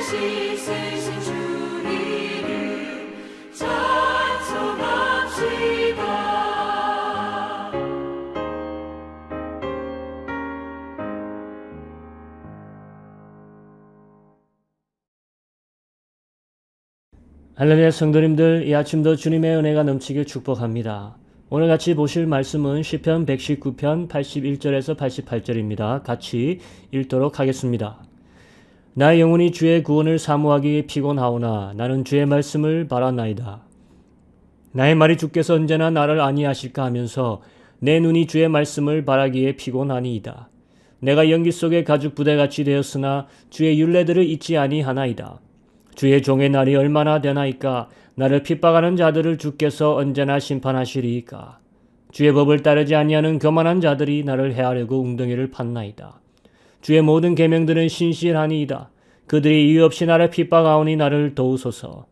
씻으신 주 이름 찬송합시다. 할렐루야 성도님들, 이 아침도 주님의 은혜가 넘치길 축복합니다. 오늘 같이 보실 말씀은 시편 119편 81절에서 88절입니다. 같이 읽도록 하겠습니다. 나의 영혼이 주의 구원을 사모하기에 피곤하오나 나는 주의 말씀을 바라나이다. 나의 말이 주께서 언제나 나를 안위하실까 하면서 내 눈이 주의 말씀을 바라기에 피곤하니이다. 내가 연기 속의 가죽 부대같이 되었으나 주의 율례들을 잊지 아니하나이다. 주의 종의 날이 얼마나 되나이까? 나를 핍박하는 자들을 주께서 언제나 심판하시리이까? 주의 법을 따르지 아니하는 교만한 자들이 나를 해하려고 웅덩이를 팠나이다. 주의 모든 계명들은 신실하니이다. 그들이 이유 없이 나를 핍박하오니 나를 도우소서.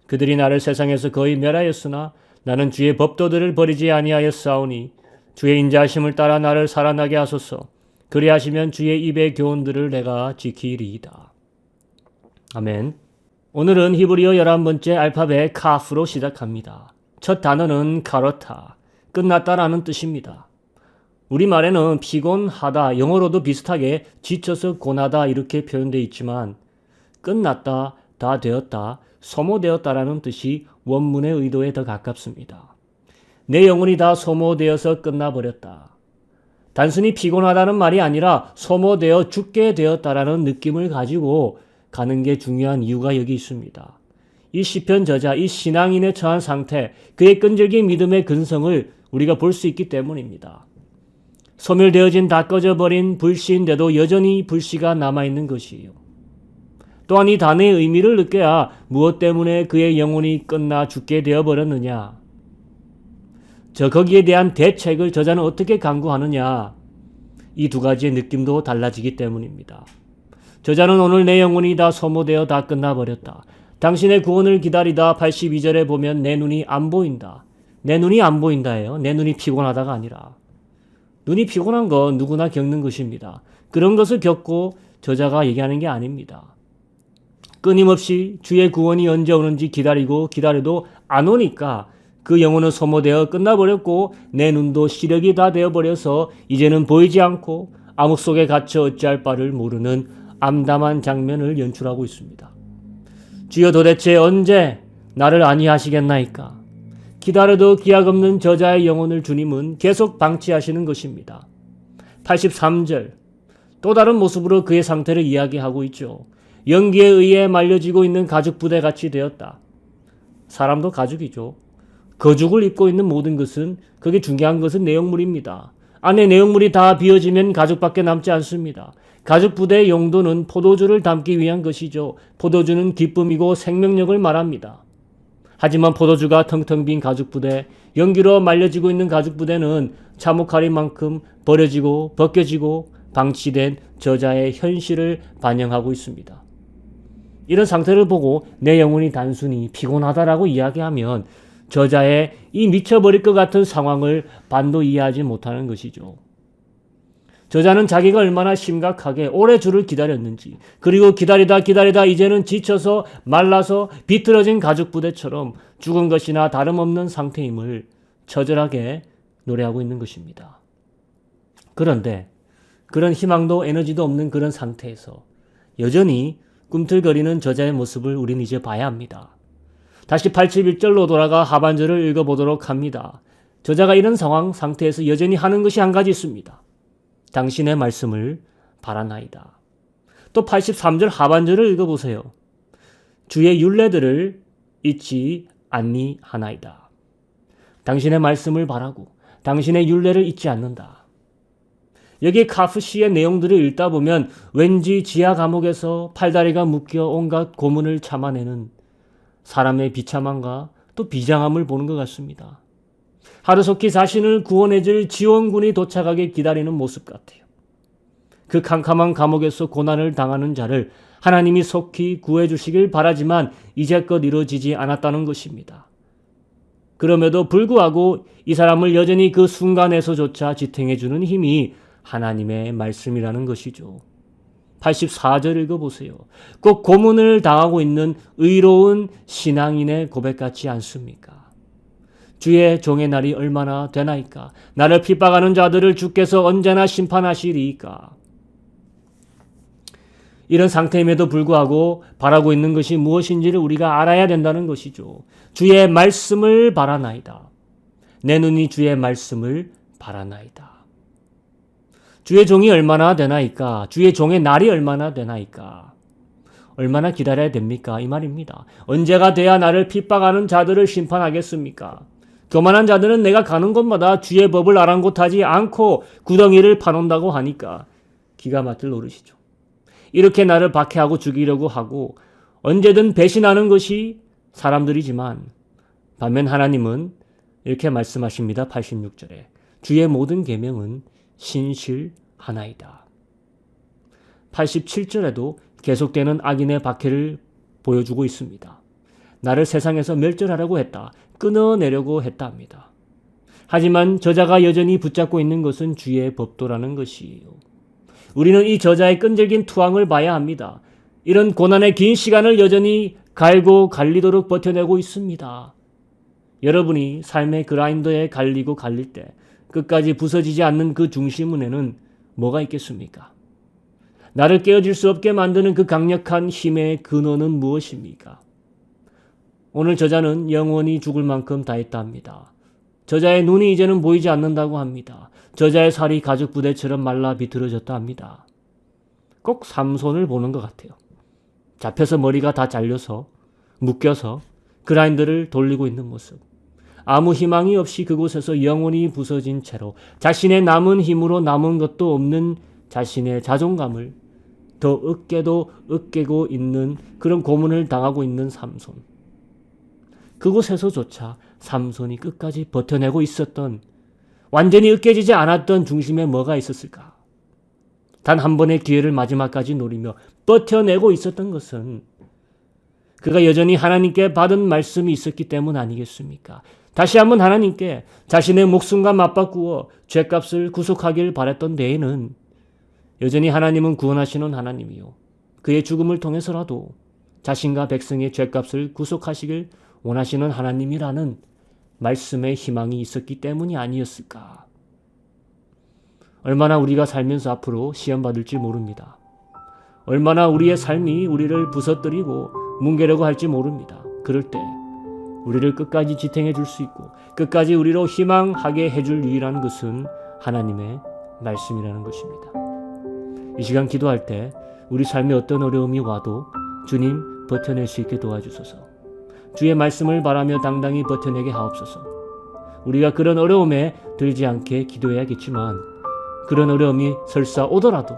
그들이 나를 세상에서 거의 멸하였으나 나는 주의 법도들을 버리지 아니하였사오니 주의 인자하심을 따라 나를 살아나게 하소서. 그리하시면 주의 입의 교훈들을 내가 지키리이다. 아멘. 오늘은 히브리어 11번째 알파벳 카프로 시작합니다. 첫 단어는 카로타, 끝났다라는 뜻입니다. 우리말에는 피곤하다, 영어로도 비슷하게 지쳐서 고나다 이렇게 표현되어 있지만 끝났다, 다 되었다, 소모되었다라는 뜻이 원문의 의도에 더 가깝습니다. 내 영혼이 다 소모되어서 끝나버렸다. 단순히 피곤하다는 말이 아니라 소모되어 죽게 되었다라는 느낌을 가지고 가는 게 중요한 이유가 여기 있습니다. 이 시편 저자, 이 신앙인의 처한 상태, 그의 끈질긴 믿음의 근성을 우리가 볼 수 있기 때문입니다. 소멸되어진 다 꺼져버린 불씨인데도 여전히 불씨가 남아있는 것이에요. 또한 이 단어의 의미를 느껴야 무엇 때문에 그의 영혼이 끝나 죽게 되어버렸느냐, 거기에 대한 대책을 저자는 어떻게 강구하느냐, 이 두 가지의 느낌도 달라지기 때문입니다. 저자는 오늘 내 영혼이 다 소모되어 다 끝나버렸다. 당신의 구원을 기다리다 82절에 보면 내 눈이 안 보인다. 내 눈이 안 보인다예요. 내 눈이 피곤하다가 아니라. 눈이 피곤한 건 누구나 겪는 것입니다. 그런 것을 겪고 저자가 얘기하는 게 아닙니다. 끊임없이 주의 구원이 언제 오는지 기다려도 안 오니까 그 영혼은 소모되어 끝나버렸고 내 눈도 시력이 다 되어버려서 이제는 보이지 않고 암흑 속에 갇혀 어찌할 바를 모르는 암담한 장면을 연출하고 있습니다. 주여 도대체 언제 나를 안위하시겠나이까? 기다려도 기약 없는 저자의 영혼을 주님은 계속 방치하시는 것입니다. 83절, 또 다른 모습으로 그의 상태를 이야기하고 있죠. 연기에 의해 말려지고 있는 가죽 부대같이 되었다. 사람도 가죽이죠. 거죽을 입고 있는 모든 것은, 그게 중요한 것은 내용물입니다. 안에 내용물이 다 비어지면 가죽밖에 남지 않습니다. 가죽 부대의 용도는 포도주를 담기 위한 것이죠. 포도주는 기쁨이고 생명력을 말합니다. 하지만 포도주가 텅텅 빈 가죽 부대, 연기로 말려지고 있는 가죽 부대는 참혹할 만큼 버려지고 벗겨지고 방치된 저자의 현실을 반영하고 있습니다. 이런 상태를 보고 내 영혼이 단순히 피곤하다라고 이야기하면 저자의 이 미쳐버릴 것 같은 상황을 반도 이해하지 못하는 것이죠. 저자는 자기가 얼마나 심각하게 오래 주를 기다렸는지, 그리고 기다리다 이제는 지쳐서 말라서 비틀어진 가죽 부대처럼 죽은 것이나 다름없는 상태임을 처절하게 노래하고 있는 것입니다. 그런데 그런 희망도 에너지도 없는 그런 상태에서 여전히 꿈틀거리는 저자의 모습을 우린 이제 봐야 합니다. 다시 81절로 돌아가 하반절을 읽어보도록 합니다. 저자가 이런 상태에서 여전히 하는 것이 한 가지 있습니다. 당신의 말씀을 바라나이다. 또 83절 하반절을 읽어보세요. 주의 율례들을 잊지 아니하나이다. 당신의 말씀을 바라고 당신의 율례를 잊지 않는다. 여기 카프시의 내용들을 읽다 보면 왠지 지하 감옥에서 팔다리가 묶여 온갖 고문을 참아내는 사람의 비참함과 또 비장함을 보는 것 같습니다. 하루속히 자신을 구원해줄 지원군이 도착하게 기다리는 모습 같아요. 그 캄캄한 감옥에서 고난을 당하는 자를 하나님이 속히 구해주시길 바라지만 이제껏 이루어지지 않았다는 것입니다. 그럼에도 불구하고 이 사람을 여전히 그 순간에서조차 지탱해주는 힘이 하나님의 말씀이라는 것이죠. 84절 읽어보세요. 꼭 고문을 당하고 있는 의로운 신앙인의 고백 같지 않습니까? 주의 종의 날이 얼마나 되나이까? 나를 핍박하는 자들을 주께서 언제나 심판하시리이까? 이런 상태임에도 불구하고 바라고 있는 것이 무엇인지를 우리가 알아야 된다는 것이죠. 주의 말씀을 바라나이다. 내 눈이 주의 말씀을 바라나이다. 주의 종이 얼마나 되나이까? 주의 종의 날이 얼마나 되나이까? 얼마나 기다려야 됩니까? 이 말입니다. 언제가 돼야 나를 핍박하는 자들을 심판하겠습니까? 교만한 자들은 내가 가는 곳마다 주의 법을 아랑곳하지 않고 구덩이를 파놓는다고 하니까 기가 막힐 노릇이죠. 이렇게 나를 박해하고 죽이려고 하고 언제든 배신하는 것이 사람들이지만 반면 하나님은 이렇게 말씀하십니다. 86절에 주의 모든 계명은 신실하나이다. 87절에도 계속되는 악인의 박해를 보여주고 있습니다. 나를 세상에서 멸절하려고 했다. 끊어내려고 했답니다. 하지만 저자가 여전히 붙잡고 있는 것은 주의 법도라는 것이에요. 우리는 이 저자의 끈질긴 투항을 봐야 합니다. 이런 고난의 긴 시간을 여전히 갈고 갈리도록 버텨내고 있습니다. 여러분이 삶의 그라인더에 갈리고 갈릴 때 끝까지 부서지지 않는 그 중심은에는 뭐가 있겠습니까? 나를 깨어질 수 없게 만드는 그 강력한 힘의 근원은 무엇입니까? 오늘 저자는 영원히 죽을 만큼 다했다 합니다. 저자의 눈이 이제는 보이지 않는다고 합니다. 저자의 살이 가죽 부대처럼 말라 비틀어졌다 합니다. 꼭 삼손을 보는 것 같아요. 잡혀서 머리가 다 잘려서 묶여서 그라인더를 돌리고 있는 모습. 아무 희망이 없이 그곳에서 영원히 부서진 채로 자신의 남은 힘으로 남은 것도 없는 자신의 자존감을 더 으깨도 으깨고 있는 그런 고문을 당하고 있는 삼손. 그곳에서조차 삼손이 끝까지 버텨내고 있었던 완전히 으깨지지 않았던 중심에 뭐가 있었을까? 단 한 번의 기회를 마지막까지 노리며 버텨내고 있었던 것은 그가 여전히 하나님께 받은 말씀이 있었기 때문 아니겠습니까? 다시 한번 하나님께 자신의 목숨과 맞바꾸어 죄값을 구속하길 바랬던 데에는 여전히 하나님은 구원하시는 하나님이요. 그의 죽음을 통해서라도 자신과 백성의 죄값을 구속하시길 원하시는 하나님이라는 말씀의 희망이 있었기 때문이 아니었을까. 얼마나 우리가 살면서 앞으로 시험받을지 모릅니다. 얼마나 우리의 삶이 우리를 부서뜨리고 뭉개려고 할지 모릅니다. 그럴 때 우리를 끝까지 지탱해 줄 수 있고 끝까지 우리로 희망하게 해줄 유일한 것은 하나님의 말씀이라는 것입니다. 이 시간 기도할 때 우리 삶에 어떤 어려움이 와도 주님 버텨낼 수 있게 도와주소서. 주의 말씀을 바라며 당당히 버텨내게 하옵소서. 우리가 그런 어려움에 들지 않게 기도해야겠지만 그런 어려움이 설사 오더라도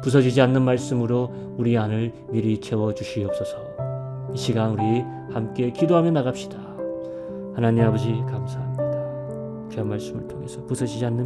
부서지지 않는 말씀으로 우리 안을 미리 채워주시옵소서. 이 시간 우리 함께 기도하며 나갑시다. 하나님 아버지 감사합니다. 귀한 말씀을 통해서 부서지지 않는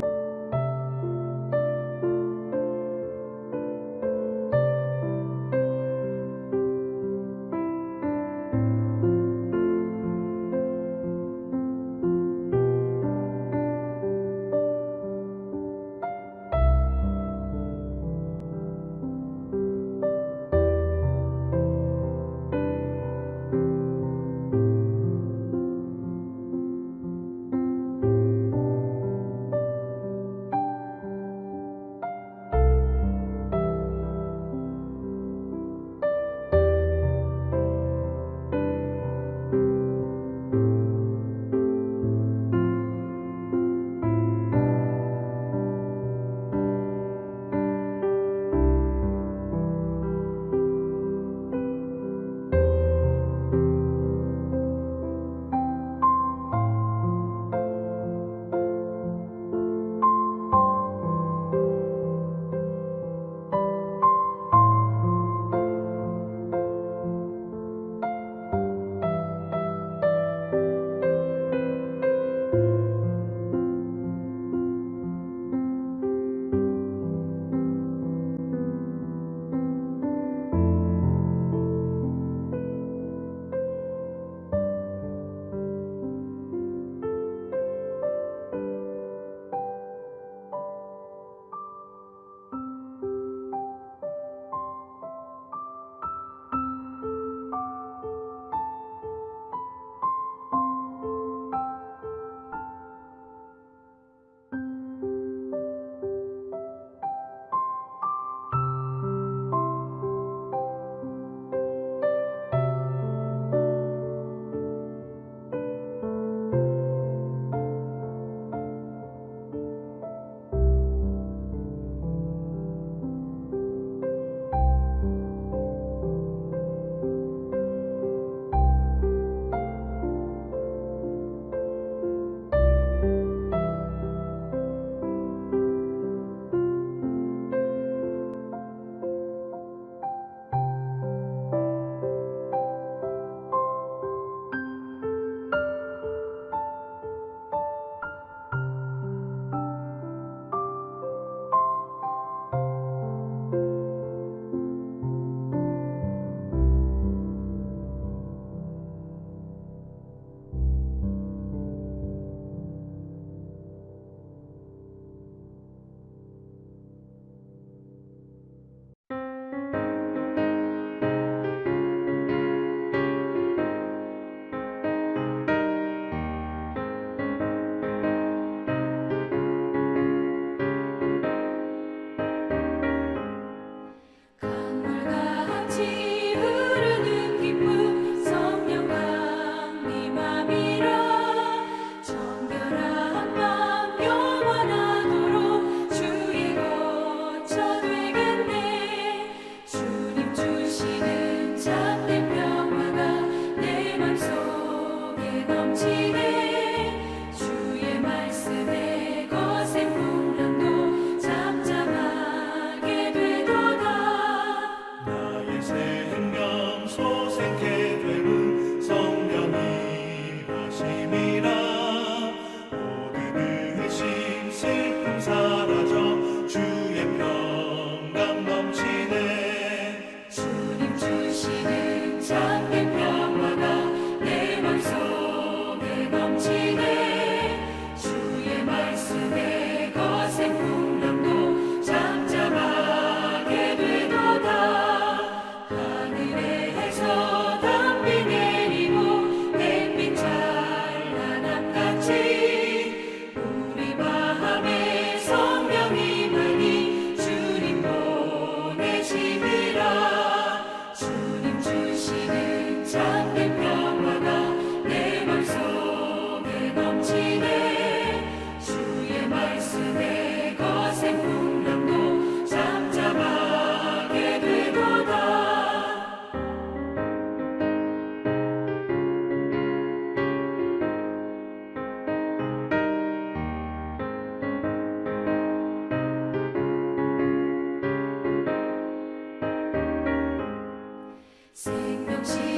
생명시